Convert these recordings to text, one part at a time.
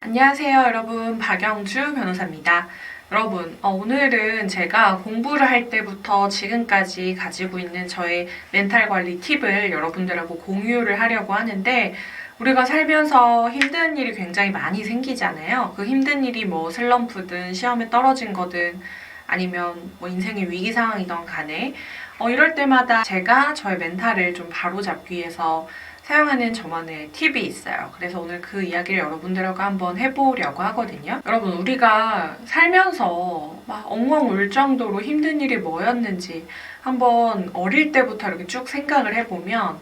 안녕하세요 여러분, 박영주 변호사입니다. 여러분, 오늘은 제가 공부를 할 때부터 지금까지 가지고 있는 저의 멘탈 관리 팁을 여러분들하고 공유를 하려고 하는데, 우리가 살면서 힘든 일이 굉장히 많이 생기잖아요. 그 힘든 일이 뭐 슬럼프든 시험에 떨어진 거든 아니면 뭐 인생의 위기 상황이든 간에 이럴 때마다 제가 저의 멘탈을 좀 바로잡기 위해서 사용하는 저만의 팁이 있어요. 그래서 오늘 그 이야기를 여러분들하고 한번 해보려고 하거든요. 여러분, 우리가 살면서 막 엉엉 울 정도로 힘든 일이 뭐였는지 한번 어릴 때부터 이렇게 쭉 생각을 해보면,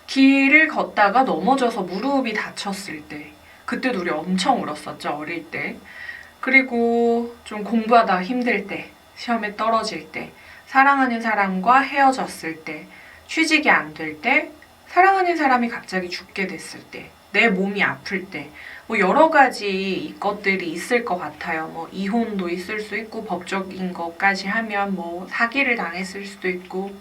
길을 걷다가 넘어져서 무릎이 다쳤을 때, 그때도 우리 엄청 울었었죠, 어릴 때. 그리고 좀 공부하다 힘들 때, 시험에 떨어질 때, 사랑하는 사람과 헤어졌을 때, 취직이 안 될 때, 사랑하는 사람이 갑자기 죽게 됐을 때, 내 몸이 아플 때, 뭐 여러 가지 것들이 있을 것 같아요. 뭐 이혼도 있을 수 있고, 법적인 것까지 하면 뭐 사기를 당했을 수도 있고,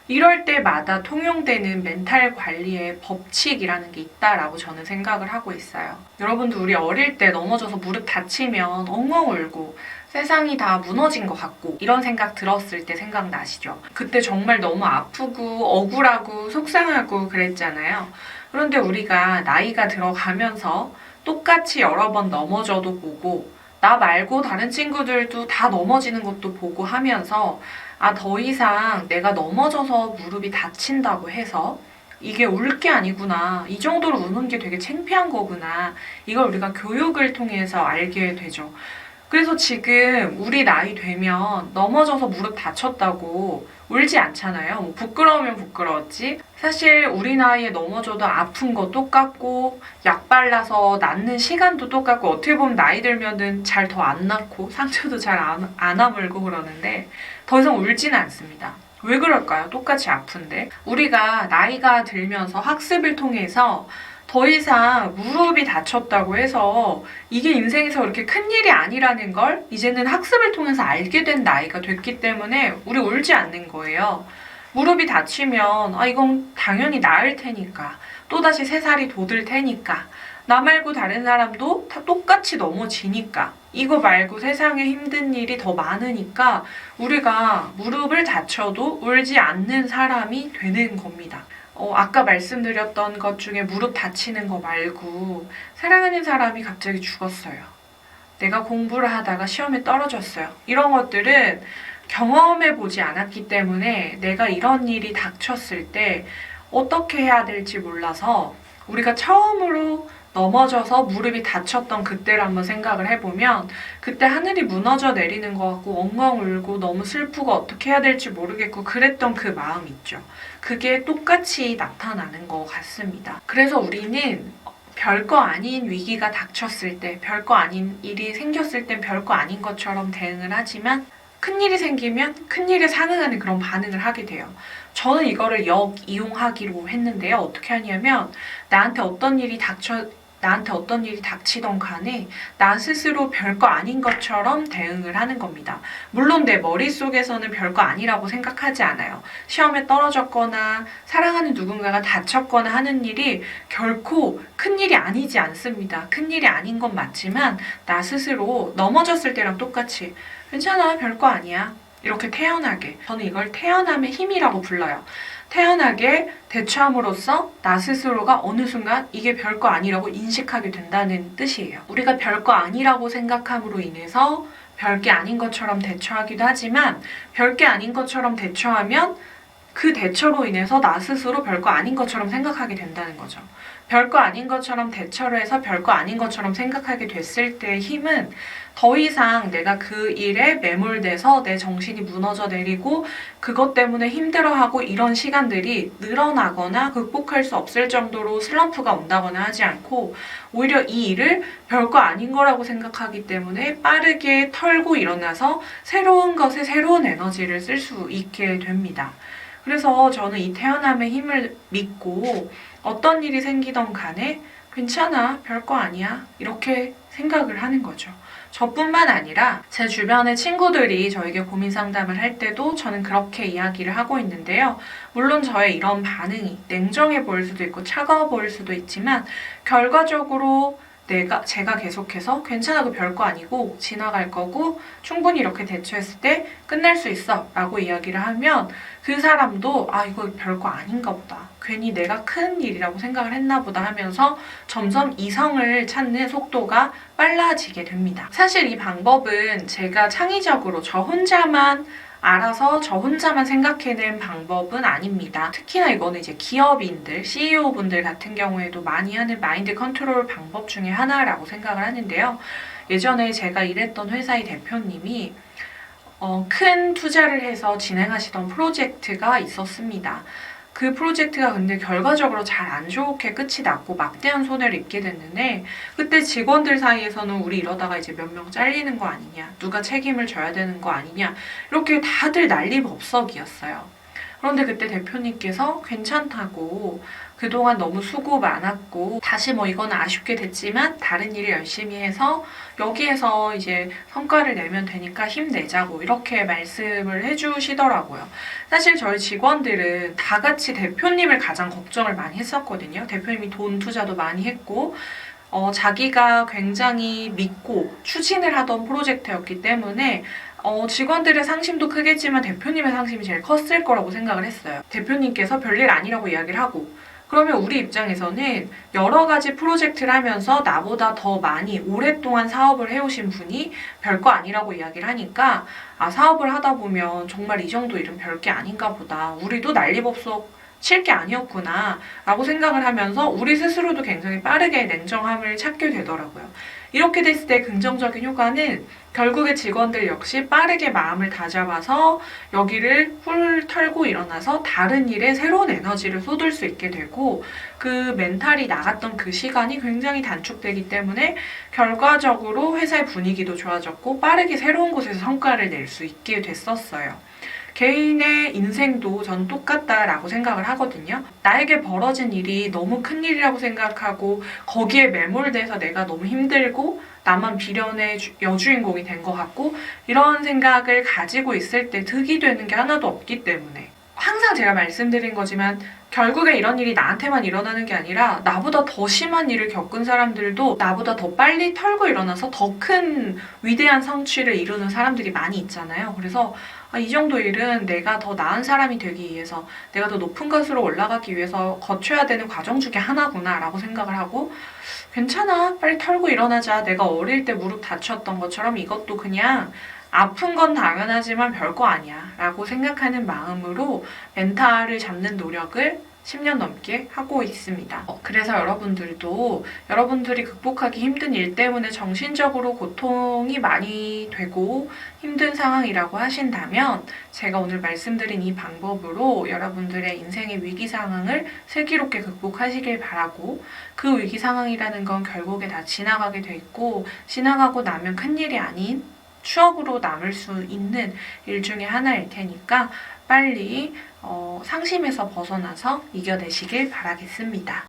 이럴 때마다 통용되는 멘탈 관리의 법칙이라는 게 있다라고 저는 생각을 하고 있어요. 여러분도 우리 어릴 때 넘어져서 무릎 다치면 엉엉 울고 세상이 다 무너진 것 같고 이런 생각 들었을 때 생각나시죠? 그때 정말 너무 아프고 억울하고 속상하고 그랬잖아요. 그런데 우리가 나이가 들어가면서 똑같이 여러 번 넘어져도 보고, 나 말고 다른 친구들도 다 넘어지는 것도 보고 하면서, 더 이상 내가 넘어져서 무릎이 다친다고 해서 이게 울 게 아니구나, 이 정도로 우는 게 되게 창피한 거구나, 이걸 우리가 교육을 통해서 알게 되죠. 그래서 지금 우리 나이 되면 넘어져서 무릎 다쳤다고 울지 않잖아요. 뭐 부끄러우면 부끄러웠지. 사실 우리 나이에 넘어져도 아픈 거 똑같고, 약 발라서 낫는 시간도 똑같고, 어떻게 보면 나이 들면은 잘 더 안 낫고 상처도 잘 안 아물고 그러는데, 더 이상 울지는 않습니다. 왜 그럴까요? 똑같이 아픈데. 우리가 나이가 들면서 학습을 통해서 더 이상 무릎이 다쳤다고 해서 이게 인생에서 그렇게 큰일이 아니라는 걸 이제는 학습을 통해서 알게 된 나이가 됐기 때문에 우리 울지 않는 거예요. 무릎이 다치면 이건 당연히 나을 테니까, 또다시 새살이 돋을 테니까, 나 말고 다른 사람도 다 똑같이 넘어지니까, 이거 말고 세상에 힘든 일이 더 많으니까 우리가 무릎을 다쳐도 울지 않는 사람이 되는 겁니다. 아까 말씀드렸던 것 중에 무릎 다치는 거 말고, 사랑하는 사람이 갑자기 죽었어요, 내가 공부를 하다가 시험에 떨어졌어요, 이런 것들은 경험해보지 않았기 때문에 내가 이런 일이 닥쳤을 때 어떻게 해야 될지 몰라서, 우리가 처음으로 넘어져서 무릎이 다쳤던 그때를 한번 생각을 해보면, 그때 하늘이 무너져 내리는 것 같고 엉엉 울고 너무 슬프고 어떻게 해야 될지 모르겠고 그랬던 그 마음 있죠. 그게 똑같이 나타나는 것 같습니다. 그래서 우리는 별거 아닌 위기가 닥쳤을 때, 별거 아닌 일이 생겼을 땐 별거 아닌 것처럼 대응을 하지만, 큰일이 생기면 큰일에 상응하는 그런 반응을 하게 돼요. 저는 이거를 역이용하기로 했는데요. 어떻게 하냐면, 나한테 어떤 일이 닥치던 간에 나 스스로 별거 아닌 것처럼 대응을 하는 겁니다. 물론 내 머릿속에서는 별거 아니라고 생각하지 않아요. 시험에 떨어졌거나 사랑하는 누군가가 다쳤거나 하는 일이 결코 큰일이 아니지 않습니다. 큰일이 아닌 건 맞지만 나 스스로 넘어졌을 때랑 똑같이 괜찮아, 별거 아니야, 이렇게 태연하게, 저는 이걸 태연함의 힘이라고 불러요. 태연하게 대처함으로써 나 스스로가 어느 순간 이게 별거 아니라고 인식하게 된다는 뜻이에요. 우리가 별거 아니라고 생각함으로 인해서 별게 아닌 것처럼 대처하기도 하지만, 별게 아닌 것처럼 대처하면 그 대처로 인해서 나 스스로 별거 아닌 것처럼 생각하게 된다는 거죠. 별거 아닌 것처럼 대처를 해서 별거 아닌 것처럼 생각하게 됐을 때의 힘은, 더 이상 내가 그 일에 매몰돼서 내 정신이 무너져 내리고 그것 때문에 힘들어하고 이런 시간들이 늘어나거나 극복할 수 없을 정도로 슬럼프가 온다거나 하지 않고, 오히려 이 일을 별거 아닌 거라고 생각하기 때문에 빠르게 털고 일어나서 새로운 것에 새로운 에너지를 쓸 수 있게 됩니다. 그래서 저는 이 태어남의 힘을 믿고 어떤 일이 생기던 간에 괜찮아, 별거 아니야, 이렇게 생각을 하는 거죠. 저뿐만 아니라 제 주변의 친구들이 저에게 고민 상담을 할 때도 저는 그렇게 이야기를 하고 있는데요. 물론 저의 이런 반응이 냉정해 보일 수도 있고 차가워 보일 수도 있지만, 결과적으로 제가 계속해서 괜찮아, 그 별거 아니고 지나갈 거고 충분히 이렇게 대처했을 때 끝날 수 있어 라고 이야기를 하면 그 사람도 아, 이거 별거 아닌가 보다, 괜히 내가 큰 일이라고 생각을 했나 보다 하면서 점점 이성을 찾는 속도가 빨라지게 됩니다. 사실 이 방법은 제가 창의적으로 저 혼자만 알아서 저 혼자만 생각해낸 방법은 아닙니다. 특히나 이거는 이제 기업인들, CEO분들 같은 경우에도 많이 하는 마인드 컨트롤 방법 중에 하나라고 생각을 하는데요. 예전에 제가 일했던 회사의 대표님이 큰 투자를 해서 진행하시던 프로젝트가 있었습니다. 그 프로젝트가 근데 결과적으로 잘 안 좋게 끝이 났고 막대한 손해를 입게 됐는데, 그때 직원들 사이에서는 우리 이러다가 이제 몇 명 잘리는 거 아니냐, 누가 책임을 져야 되는 거 아니냐, 이렇게 다들 난리법석이었어요. 그런데 그때 대표님께서 괜찮다고, 그동안 너무 수고 많았고 다시 뭐 이건 아쉽게 됐지만 다른 일을 열심히 해서 여기에서 이제 성과를 내면 되니까 힘내자고 이렇게 말씀을 해주시더라고요. 사실 저희 직원들은 다 같이 대표님을 가장 걱정을 많이 했었거든요. 대표님이 돈 투자도 많이 했고 자기가 굉장히 믿고 추진을 하던 프로젝트였기 때문에 직원들의 상심도 크겠지만 대표님의 상심이 제일 컸을 거라고 생각을 했어요. 대표님께서 별일 아니라고 이야기를 하고, 그러면 우리 입장에서는 여러 가지 프로젝트를 하면서 나보다 더 많이 오랫동안 사업을 해오신 분이 별거 아니라고 이야기를 하니까 아, 사업을 하다 보면 정말 이 정도 일은 별게 아닌가 보다, 우리도 난리법석 칠 게 아니었구나 라고 생각을 하면서 우리 스스로도 굉장히 빠르게 냉정함을 찾게 되더라고요. 이렇게 됐을 때 긍정적인 효과는 결국에 직원들 역시 빠르게 마음을 다잡아서 여기를 훌 털고 일어나서 다른 일에 새로운 에너지를 쏟을 수 있게 되고, 그 멘탈이 나갔던 그 시간이 굉장히 단축되기 때문에 결과적으로 회사의 분위기도 좋아졌고 빠르게 새로운 곳에서 성과를 낼 수 있게 됐었어요. 개인의 인생도 전 똑같다라고 생각을 하거든요. 나에게 벌어진 일이 너무 큰 일이라고 생각하고 거기에 매몰돼서 내가 너무 힘들고 나만 비련의 여주인공이 된 것 같고 이런 생각을 가지고 있을 때 득이 되는 게 하나도 없기 때문에, 항상 제가 말씀드린 거지만 결국에 이런 일이 나한테만 일어나는 게 아니라 나보다 더 심한 일을 겪은 사람들도 나보다 더 빨리 털고 일어나서 더 큰 위대한 성취를 이루는 사람들이 많이 있잖아요. 그래서 이 정도 일은 내가 더 나은 사람이 되기 위해서, 내가 더 높은 곳으로 올라가기 위해서 거쳐야 되는 과정 중에 하나구나 라고 생각을 하고, 괜찮아, 빨리 털고 일어나자, 내가 어릴 때 무릎 다쳤던 것처럼 이것도 그냥 아픈 건 당연하지만 별거 아니야 라고 생각하는 마음으로 멘탈을 잡는 노력을 10년 넘게 하고 있습니다. 그래서 여러분들도 여러분들이 극복하기 힘든 일 때문에 정신적으로 고통이 많이 되고 힘든 상황이라고 하신다면 제가 오늘 말씀드린 이 방법으로 여러분들의 인생의 위기 상황을 슬기롭게 극복하시길 바라고, 그 위기 상황이라는 건 결국에 다 지나가게 돼 있고 지나가고 나면 큰일이 아닌 추억으로 남을 수 있는 일 중에 하나일 테니까 빨리 상심에서 벗어나서 이겨내시길 바라겠습니다.